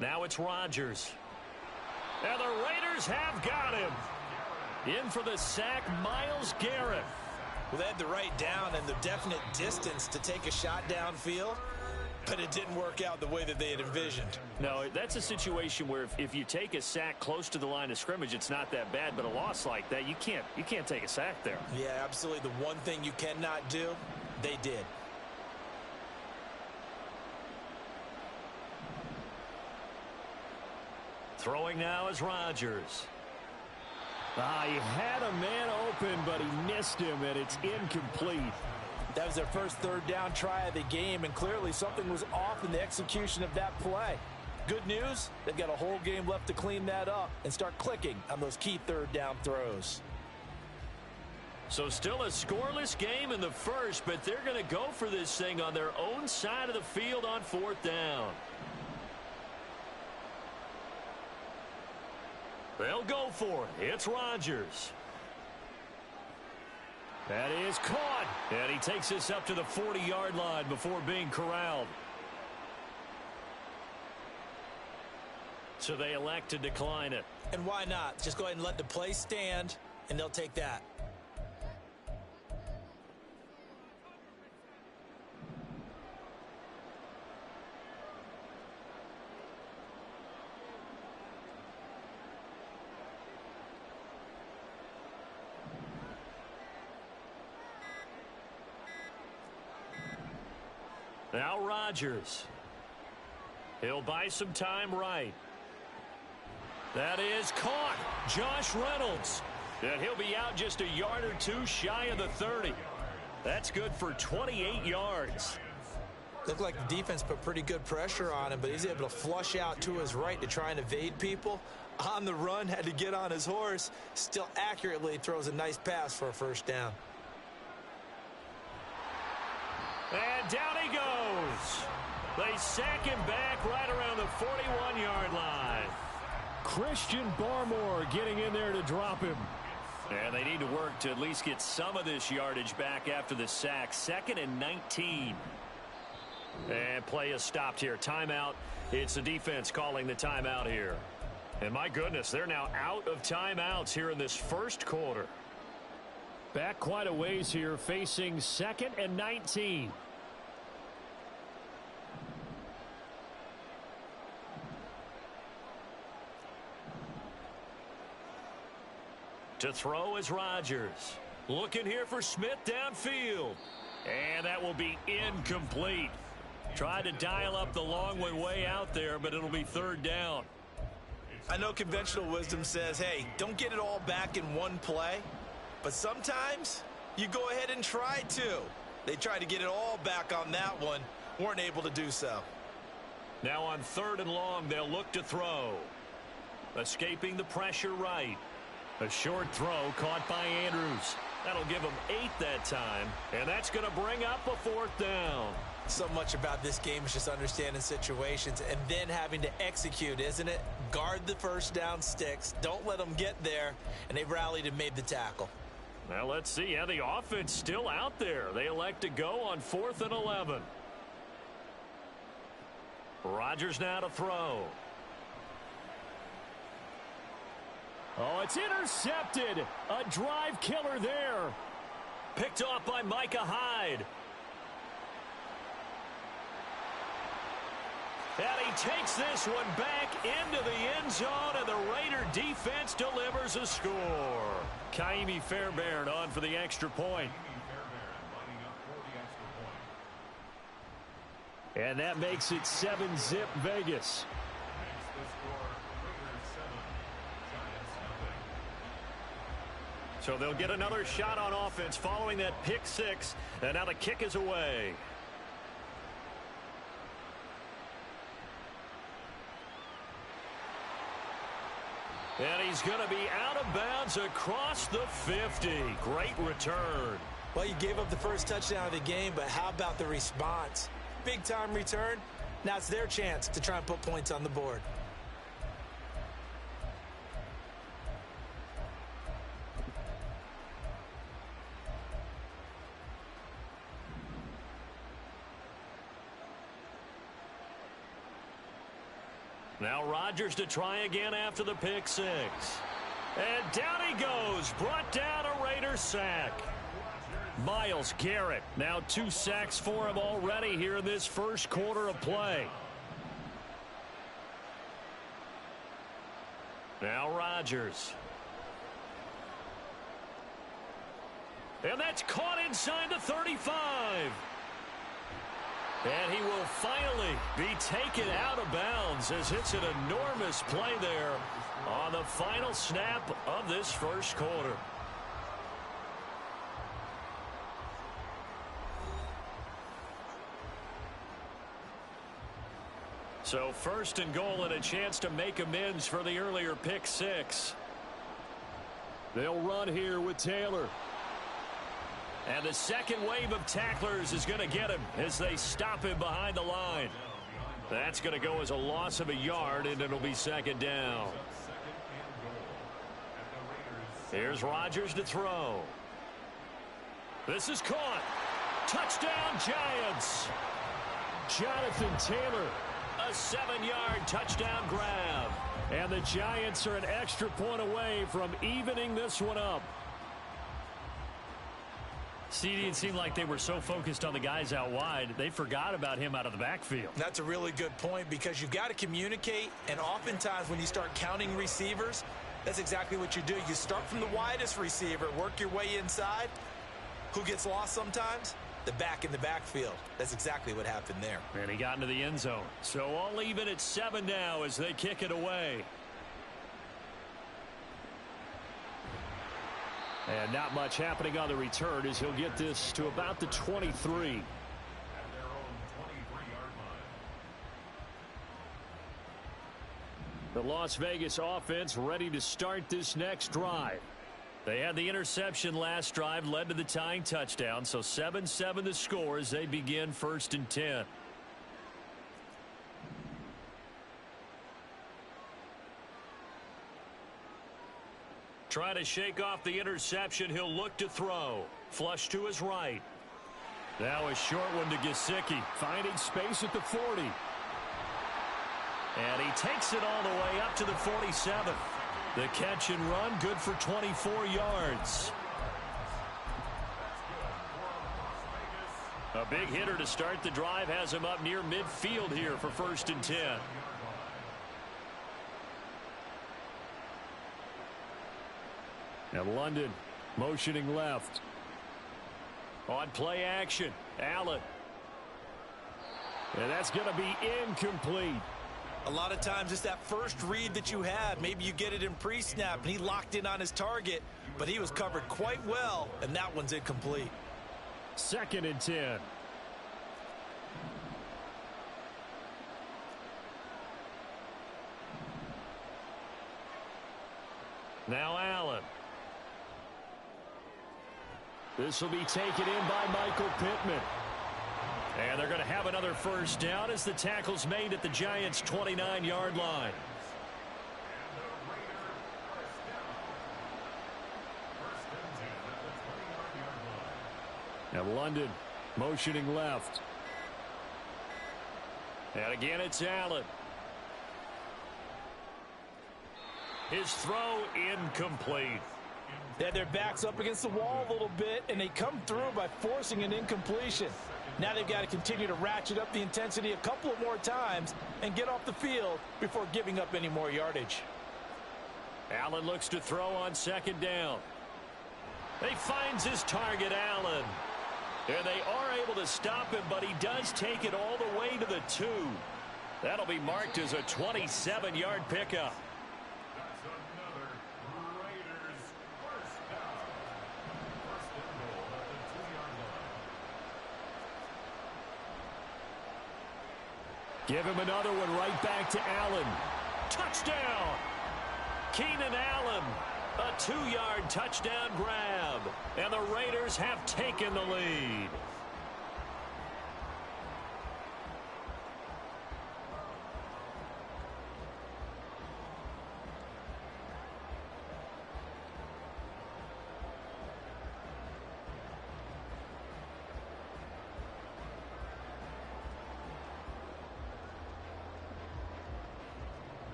Now it's Rodgers. And the Raiders have got him. In for the sack, Myles Garrett. Well, they had the right down and the definite distance to take a shot downfield, but it didn't work out the way that they had envisioned. No, that's a situation where if you take a sack close to the line of scrimmage, it's not that bad, but a loss like that, you can't take a sack there. Yeah, absolutely. The one thing you cannot do, they did. Throwing now is Rodgers. He had a man open, but he missed him, and it's incomplete. That was their first third down try of the game, and clearly something was off in the execution of that play. Good news, they've got a whole game left to clean that up and start clicking on those key third down throws. So still a scoreless game in the first, but they're going to go for this thing on their own side of the field on fourth down. They'll go for it. It's Rodgers. That is caught. And he takes this up to the 40-yard line before being corralled. So they elect to decline it. And why not? Just go ahead and let the play stand, and they'll take that. Now Rodgers. He'll buy some time right. That is caught. Josh Reynolds. And he'll be out just a yard or two shy of the 30. That's good for 28 yards. Looked like the defense put pretty good pressure on him, but he's able to flush out to his right to try and evade people. On the run, had to get on his horse. Still accurately throws a nice pass for a first down. And down he goes. They sack him back right around the 41-yard line. Christian Barmore getting in there to drop him. And they need to work to at least get some of this yardage back after the sack. 2nd and 19. And play is stopped here. Timeout. It's the defense calling the timeout here. And my goodness, they're now out of timeouts here in this first quarter. Back quite a ways here, facing 2nd and 19. To throw is Rodgers. Looking here for Smith downfield. And that will be incomplete. Tried to dial up the long one way out there, but it'll be third down. I know conventional wisdom says, hey, don't get it all back in one play. But sometimes you go ahead and try to. They tried to get it all back on that one. Weren't able to do so. Now on 3rd and long, they'll look to throw. Escaping the pressure right. A short throw caught by Andrews. That'll give them 8 that time. And that's going to bring up a 4th down. So much about this game is just understanding situations and then having to execute, isn't it? Guard the first down sticks. Don't let them get there. And they rallied and made the tackle. Now let's see how the offense still out there. They elect to go on 4th and 11. Rodgers now to throw. Oh, it's intercepted. A drive killer there. Picked off by Micah Hyde. And he takes this one back into the end zone, and the Raider defense delivers a score. Kaimi Fairbairn on for the extra point. And that makes it 7-zip Vegas. So they'll get another shot on offense following that pick six, and now the kick is away. And he's going to be out of bounds across the 50. Great return. Well, you gave up the first touchdown of the game, but how about the response? Big-time return. Now it's their chance to try and put points on the board. Now Rodgers to try again after the pick six. And down he goes. Brought down a Raiders sack. Myles Garrett, now 2 sacks for him already here in this first quarter of play. Now Rodgers. And that's caught inside the 35. And he will finally be taken out of bounds as it's an enormous play there on the final snap of this first quarter. So first and goal and a chance to make amends for the earlier pick six. They'll run here with Taylor. And the second wave of tacklers is going to get him as they stop him behind the line. That's going to go as a loss of a yard, and it'll be second down. Here's Rodgers to throw. This is caught. Touchdown, Giants. Jonathan Taylor, a 7-yard touchdown grab. And the Giants are an extra point away from evening this one up. CD, it seemed like they were so focused on the guys out wide, they forgot about him out of the backfield. That's a really good point because you've got to communicate, and oftentimes when you start counting receivers, that's exactly what you do. You start from the widest receiver, work your way inside. Who gets lost sometimes? The back in the backfield. That's exactly what happened there. And he got into the end zone. So all even at 7 now as they kick it away. And not much happening on the return as he'll get this to about the 23. The Las Vegas offense ready to start this next drive. They had the interception last drive, led to the tying touchdown, so 7-7 the score as they begin first and 10. Trying to shake off the interception, he'll look to throw. Flush to his right. Now a short one to Gesicki, finding space at the 40. And he takes it all the way up to the 47. The catch and run, good for 24 yards. A big hitter to start the drive has him up near midfield here for first and 10. And London motioning left. On play action, Allen. And that's going to be incomplete. A lot of times it's that first read that you have. Maybe you get it in pre-snap and he locked in on his target, but he was covered quite well, and that one's incomplete. Second and 10. Now Allen. This will be taken in by Michael Pittman. And they're going to have another first down as the tackle's made at the Giants' 29-yard line. And London motioning left. And again, it's Allen. His throw incomplete. They had their backs up against the wall a little bit, and they come through by forcing an incompletion. Now they've got to continue to ratchet up the intensity a couple of more times and get off the field before giving up any more yardage. Allen looks to throw on second down. He finds his target, Allen. And they are able to stop him, but he does take it all the way to the 2. That'll be marked as a 27-yard pickup. Give him another one right back to Allen. Touchdown! Keenan Allen, a 2-yard touchdown grab. And the Raiders have taken the lead.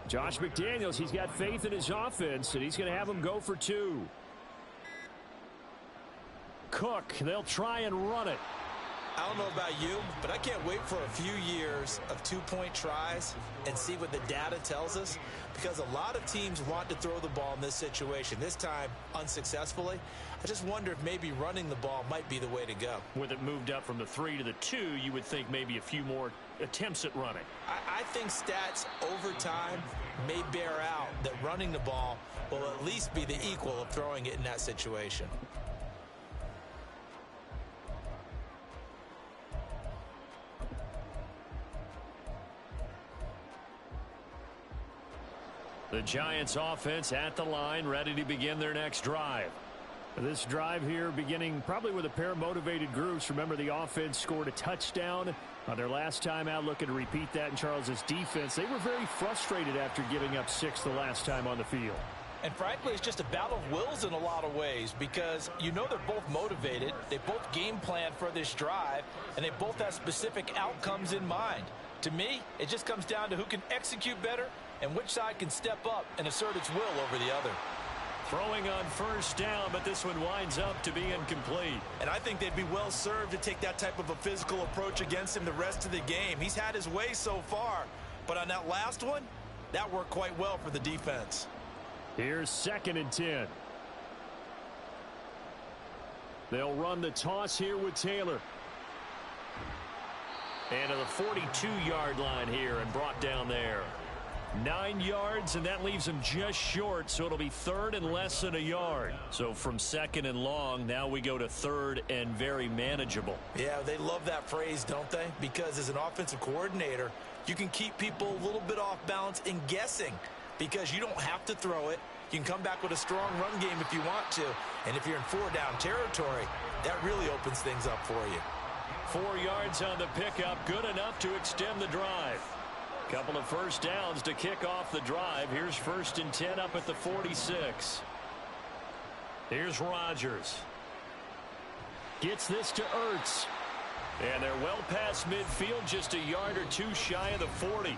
Josh McDaniels, he's got faith in his offense, and he's going to have them go for 2. Cook, they'll try and run it. I don't know about you, but I can't wait for a few years of 2-point tries and see what the data tells us, because a lot of teams want to throw the ball in this situation, this time unsuccessfully. I just wonder if maybe running the ball might be the way to go. With it moved up from the 3 to the 2, you would think maybe a few more attempts at running. I think stats over time may bear out that running the ball will at least be the equal of throwing it in that situation. The Giants offense at the line, ready to begin their next drive. This drive here beginning probably with a pair of motivated groups. Remember, the offense scored a touchdown on their last time out, looking to repeat that in Charles's defense. They were very frustrated after giving up 6 the last time on the field. And frankly, it's just a battle of wills in a lot of ways, because you know they're both motivated. They both game plan for this drive, and they both have specific outcomes in mind. To me, it just comes down to who can execute better and which side can step up and assert its will over the other. Throwing on first down, but this one winds up to be incomplete. And I think they'd be well served to take that type of a physical approach against him the rest of the game. He's had his way so far, but on that last one, that worked quite well for the defense. Here's 2nd and 10. They'll run the toss here with Taylor. And to the 42-yard line here and brought down there. 9 yards, and that leaves him just short, so it'll be 3rd and less than a yard. So from 2nd and long, now we go to 3rd and very manageable. Yeah, they love that phrase, don't they? Because as an offensive coordinator, you can keep people a little bit off balance in guessing, because you don't have to throw it. You can come back with a strong run game if you want to. And if you're in 4-down territory, that really opens things up for you. 4 yards on the pickup, good enough to extend the drive. Couple of first downs to kick off the drive. Here's 1st and 10 up at the 46. Here's Rodgers. Gets this to Ertz. And they're well past midfield, just a yard or 2 shy of the 40.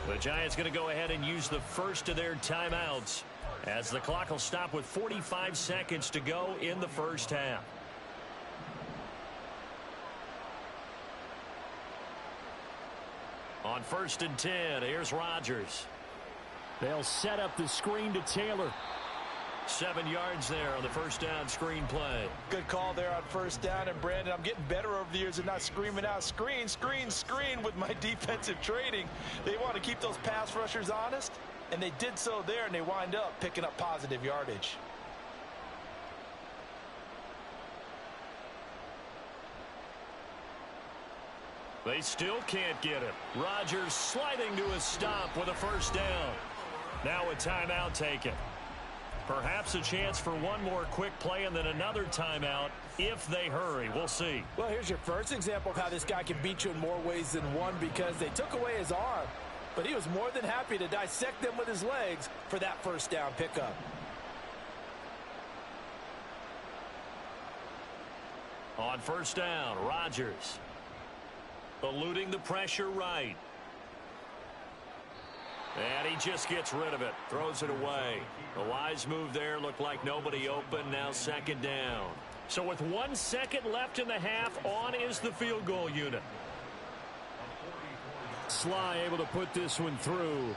The Giants going to go ahead and use the first of their timeouts, as the clock will stop with 45 seconds to go in the first half. On 1st and 10, here's Rodgers. They'll set up the screen to Taylor. 7 yards there on the first down screen play. Good call there on first down. And Brandon, I'm getting better over the years at not screaming out screen, screen, screen with my defensive training. They want to keep those pass rushers honest, and they did so there, and they wind up picking up positive yardage. They still can't get him. Rodgers sliding to a stop with a first down. Now a timeout taken. Perhaps a chance for one more quick play and then another timeout if they hurry. We'll see. Well, here's your first example of how this guy can beat you in more ways than one, because they took away his arm, but he was more than happy to dissect them with his legs for that first down pickup. On first down, Rodgers. Eluding the pressure right. And he just gets rid of it. Throws it away. A wise move there. Looked like nobody open. Now 2nd down. So with 1 second left in the half, on is the field goal unit. Sly able to put this one through.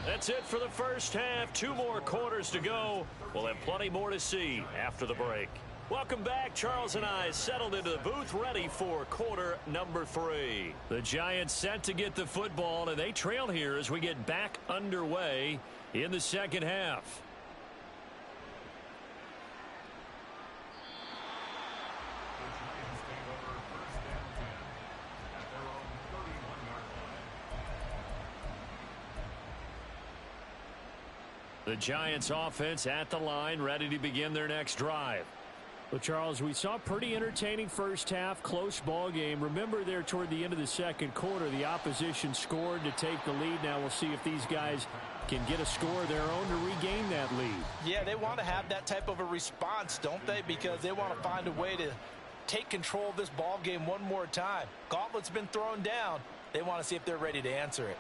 That's it for the first half. 2 more quarters to go. We'll have plenty more to see after the break. Welcome back. Charles and I settled into the booth, ready for quarter number 3. The Giants set to get the football, and they trail here as we get back underway in the second half. The Giants offense at the line, ready to begin their next drive. Well, Charles, we saw a pretty entertaining first half, close ball game. Remember there toward the end of the second quarter, the opposition scored to take the lead. Now we'll see if these guys can get a score of their own to regain that lead. Yeah, they want to have that type of a response, don't they? Because they want to find a way to take control of this ball game one more time. Gauntlet's been thrown down. They want to see if they're ready to answer it.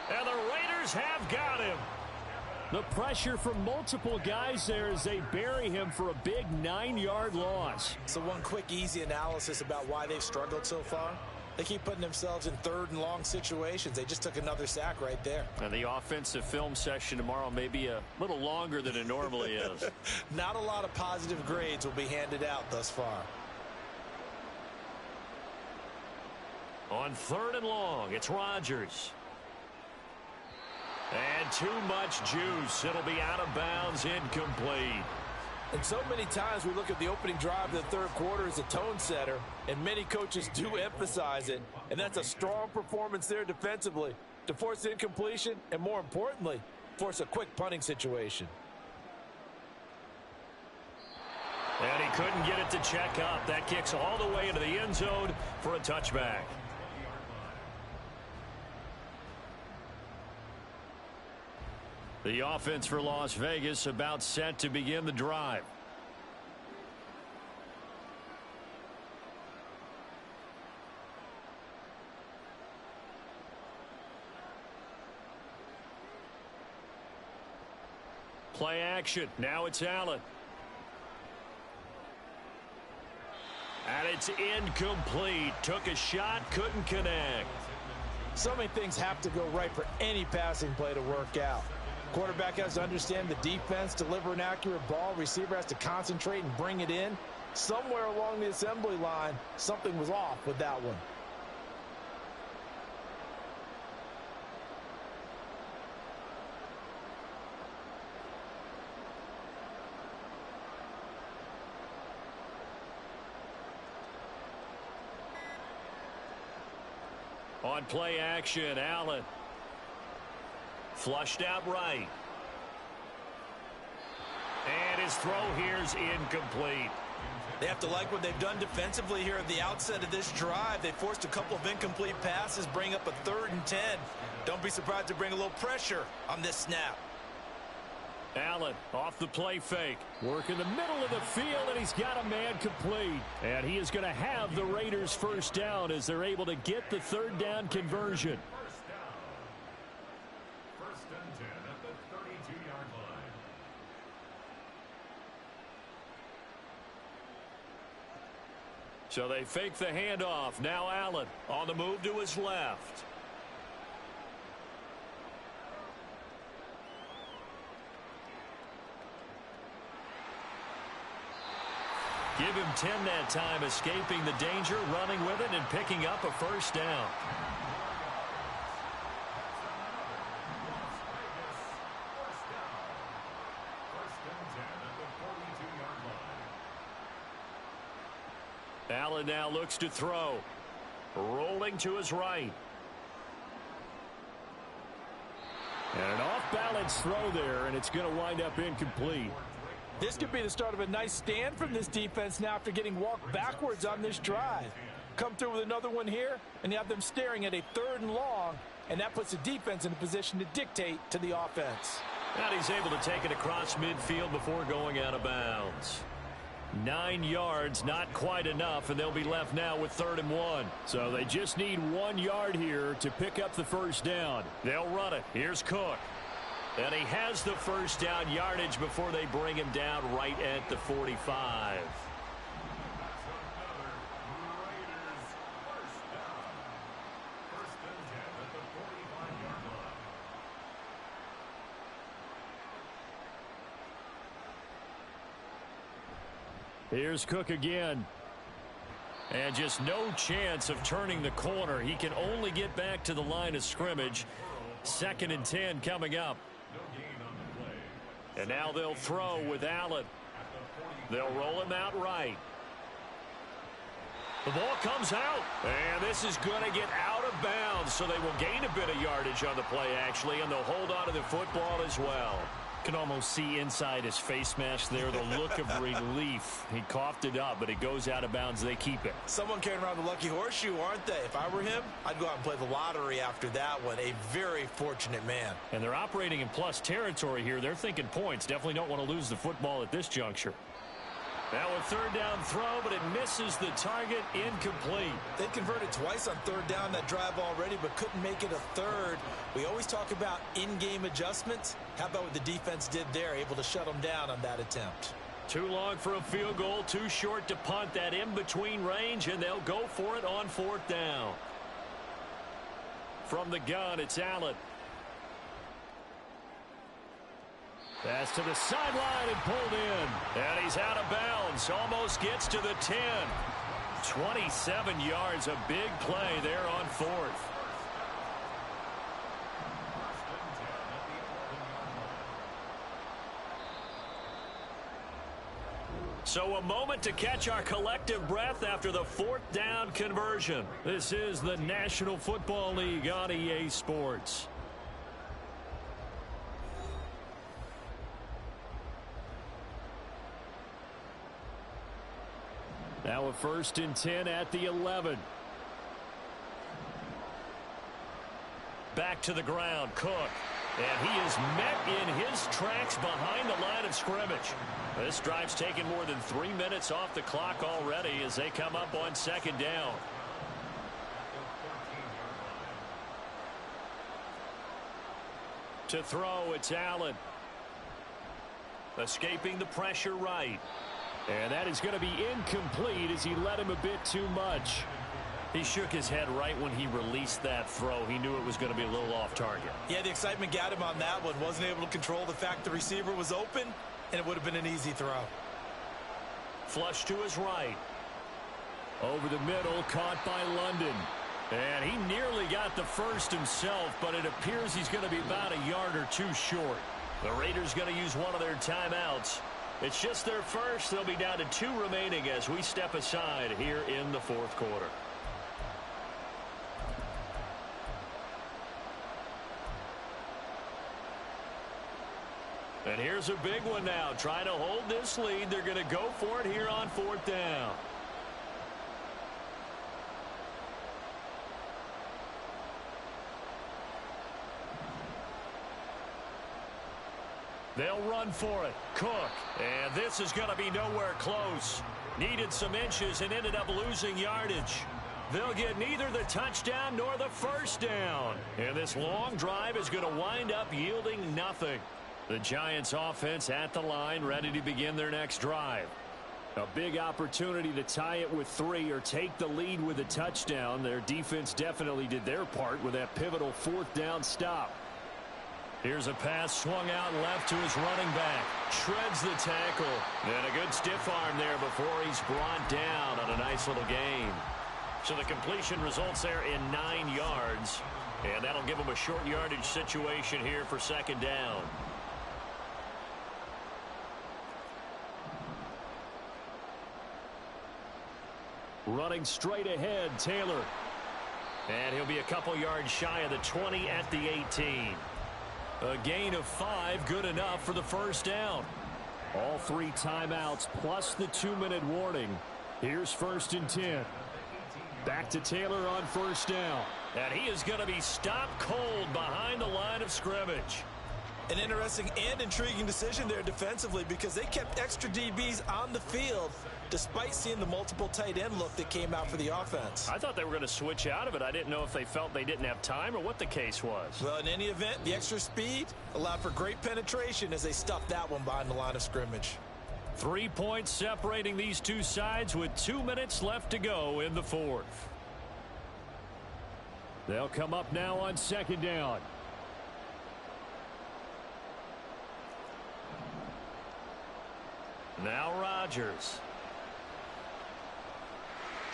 And the Raiders have got him. The pressure from multiple guys there as they bury him for a big 9-yard loss. So one quick, easy analysis about why they've struggled so far. They keep putting themselves in 3rd and long situations. They just took another sack right there. And the offensive film session tomorrow may be a little longer than it normally is. Not a lot of positive grades will be handed out thus far. On 3rd and long, it's Rodgers. And too much juice. It'll be out of bounds, incomplete. And so many times we look at the opening drive of the 3rd quarter as a tone setter, and many coaches do emphasize it, and that's a strong performance there defensively to force incompletion and, more importantly, force a quick punting situation. And he couldn't get it to check up. That kicks all the way into the end zone for a touchback. The offense for Las Vegas about set to begin the drive. Play action. Now it's Allen. And it's incomplete. Took a shot, couldn't connect. So many things have to go right for any passing play to work out. Quarterback has to understand the defense, deliver an accurate ball. Receiver has to concentrate and bring it in. Somewhere along the assembly line, something was off with that one. On play action, Allen. Flushed out right. And his throw here is incomplete. They have to like what they've done defensively here at the outset of this drive. They forced a couple of incomplete passes, bring up a 3rd and 10. Don't be surprised to bring a little pressure on this snap. Allen off the play fake. Work in the middle of the field, and he's got a man complete. And he is going to have the Raiders first down as they're able to get the 3rd down conversion. First and 10 at the 32-yard line. So they fake the handoff. Now Allen on the move to his left. Give him 10 that time, escaping the danger, running with it, and picking up a first down. Allen now looks to throw. Rolling to his right. And an off-balance throw there, and it's going to wind up incomplete. This could be the start of a nice stand from this defense now after getting walked backwards on this drive. Come through with another one here, and you have them staring at a 3rd and long, and that puts the defense in a position to dictate to the offense. And he's able to take it across midfield before going out of bounds. 9 yards, not quite enough, and they'll be left now with 3rd and 1. So they just need 1 yard here to pick up the first down. They'll run it. Here's Cook. And he has the first down yardage before they bring him down right at the 45. Here's Cook again. And just no chance of turning the corner. He can only get back to the line of scrimmage. 2nd and 10 coming up. And now they'll throw with Allen. They'll roll him out right. The ball comes out. And this is going to get out of bounds. So they will gain a bit of yardage on the play, actually. And they'll hold on to the football as well. Can almost see inside his face mask there the look of relief. He coughed it up, but it goes out of bounds. They keep it. Someone carrying around the lucky horseshoe, aren't they? If I were him, I'd go out and play the lottery after that one. A very fortunate man. And they're operating in plus territory here. They're thinking points. Definitely don't want to lose the football at this juncture. Now a third down throw, but it misses the target, incomplete. They converted twice on third down that drive already, but couldn't make it a third. We always talk about in-game adjustments. How about what the defense did there, able to shut them down on that attempt? Too long for a field goal, too short to punt. That in-between range, and they'll go for it on fourth down. From the gun, it's Allen. Pass to the sideline and pulled in. And he's out of bounds. Almost gets to the 10. 27 yards, a big play there on fourth. So a moment to catch our collective breath after the fourth down conversion. This is the National Football League on EA Sports. Now a 1st and 10 at the 11. Back to the ground, Cook. And he is met in his tracks behind the line of scrimmage. This drive's taken more than 3 minutes off the clock already as they come up on 2nd down. To throw, it's Allen. Escaping the pressure right. And that is going to be incomplete as he led him a bit too much. He shook his head right when he released that throw. He knew it was going to be a little off target. Yeah, the excitement got him on that one. Wasn't able to control the fact the receiver was open, and it would have been an easy throw. Flush to his right. Over the middle, caught by London. And he nearly got the first himself, but it appears he's going to be about a yard or two short. The Raiders going to use one of their timeouts. It's just their first. They'll be down to 2 remaining as we step aside here in the 4th quarter. And here's a big one now. Trying to hold this lead. They're going to go for it here on 4th down. They'll run for it. Cook. And this is going to be nowhere close. Needed some inches and ended up losing yardage. They'll get neither the touchdown nor the first down. And this long drive is going to wind up yielding nothing. The Giants offense at the line, ready to begin their next drive. A big opportunity to tie it with 3 or take the lead with a touchdown. Their defense definitely did their part with that pivotal 4th down stop. Here's a pass swung out left to his running back. Shreds the tackle. And a good stiff arm there before he's brought down on a nice little gain. So the completion results there in 9 yards. And that'll give him a short yardage situation here for 2nd down. Running straight ahead, Taylor. And he'll be a couple yards shy of the 20 at the 18. A gain of 5, good enough for the first down. All 3 timeouts plus the 2-minute warning. Here's 1st and 10. Back to Taylor on 1st down. And he is going to be stopped cold behind the line of scrimmage. An interesting and intriguing decision there defensively because they kept extra DBs on the field despite seeing the multiple tight end look that came out for the offense. I thought they were going to switch out of it. I didn't know if they felt they didn't have time or what the case was. Well, in any event, the extra speed allowed for great penetration as they stuffed that one behind the line of scrimmage. 3 points separating these two sides with 2 minutes left to go in the 4th. They'll come up now on 2nd down. Now Rodgers.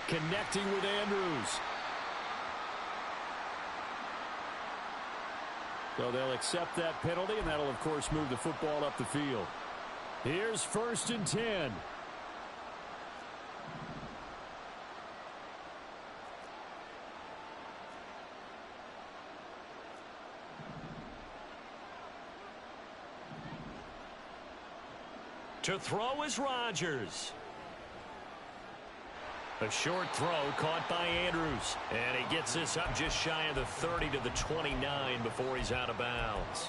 Connecting with Andrews. So they'll accept that penalty, and that'll, of course, move the football up the field. Here's 1st and 10. To throw is Rodgers. A short throw caught by Andrews. And he gets this up just shy of the 30 to the 29 before he's out of bounds.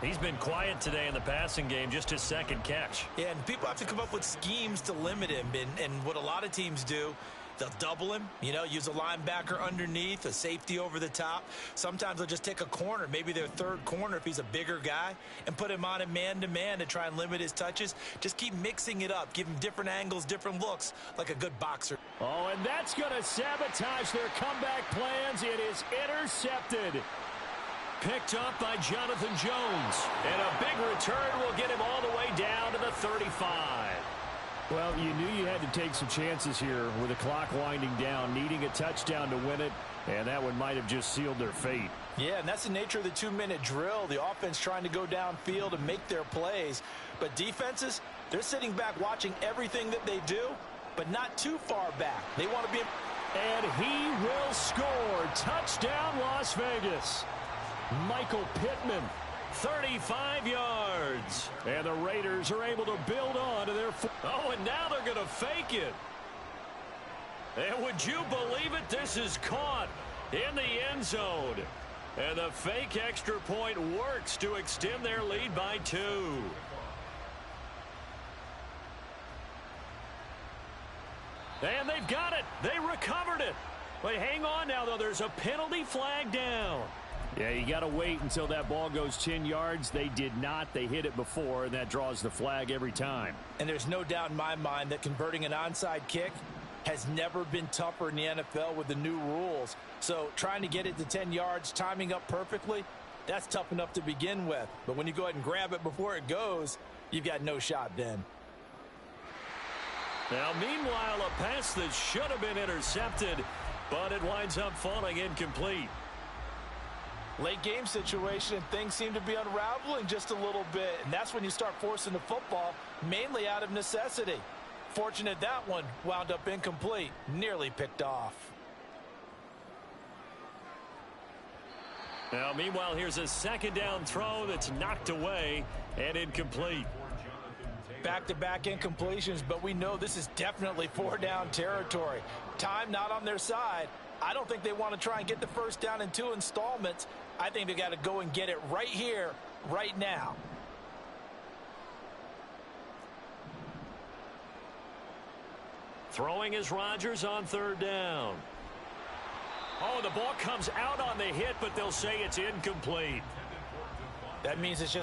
He's been quiet today in the passing game, just his second catch. Yeah, and people have to come up with schemes to limit him. And what a lot of teams do, they'll double him, use a linebacker underneath, a safety over the top. Sometimes they'll just take a corner, maybe their third corner if he's a bigger guy, and put him on a man-to-man to try and limit his touches. Just keep mixing it up. Give him different angles, different looks, like a good boxer. Oh, and that's going to sabotage their comeback plans. It is intercepted. Picked up by Jonathan Jones. And a big return will get him all the way down to the 35. Well, you knew you had to take some chances here with the clock winding down, needing a touchdown to win it, and that one might have just sealed their fate. Yeah, and that's the nature of the 2-minute drill. The offense trying to go downfield and make their plays. But defenses, they're sitting back watching everything that they do, but not too far back. They want to be... And he will score. Touchdown, Las Vegas. Michael Pittman, 35 yards. And the Raiders are able to build on to their... Oh, and now they're going to fake it. And would you believe it? This is caught in the end zone. And the fake extra point works to extend their lead by 2. And they've got it. They recovered it. But hang on now, though. There's a penalty flag down. Yeah, you got to wait until that ball goes 10 yards. They did not. They hit it before, and that draws the flag every time. And there's no doubt in my mind that converting an onside kick has never been tougher in the NFL with the new rules. So trying to get it to 10 yards, timing up perfectly, that's tough enough to begin with. But when you go ahead and grab it before it goes, you've got no shot then. Now, meanwhile, a pass that should have been intercepted, but it winds up falling incomplete. Late game situation, and things seem to be unraveling just a little bit, and that's when you start forcing the football, mainly out of necessity. Fortunate that one wound up incomplete, nearly picked off. Now, meanwhile, here's a second down throw that's knocked away and incomplete. Back-to-back incompletions, but we know this is definitely 4-down territory. Time not on their side. I don't think they want to try and get the first down in 2 installments. I think they got to go and get it right here, right now. Throwing is Rodgers on 3rd down. Oh, the ball comes out on the hit, but they'll say it's incomplete. That means it's just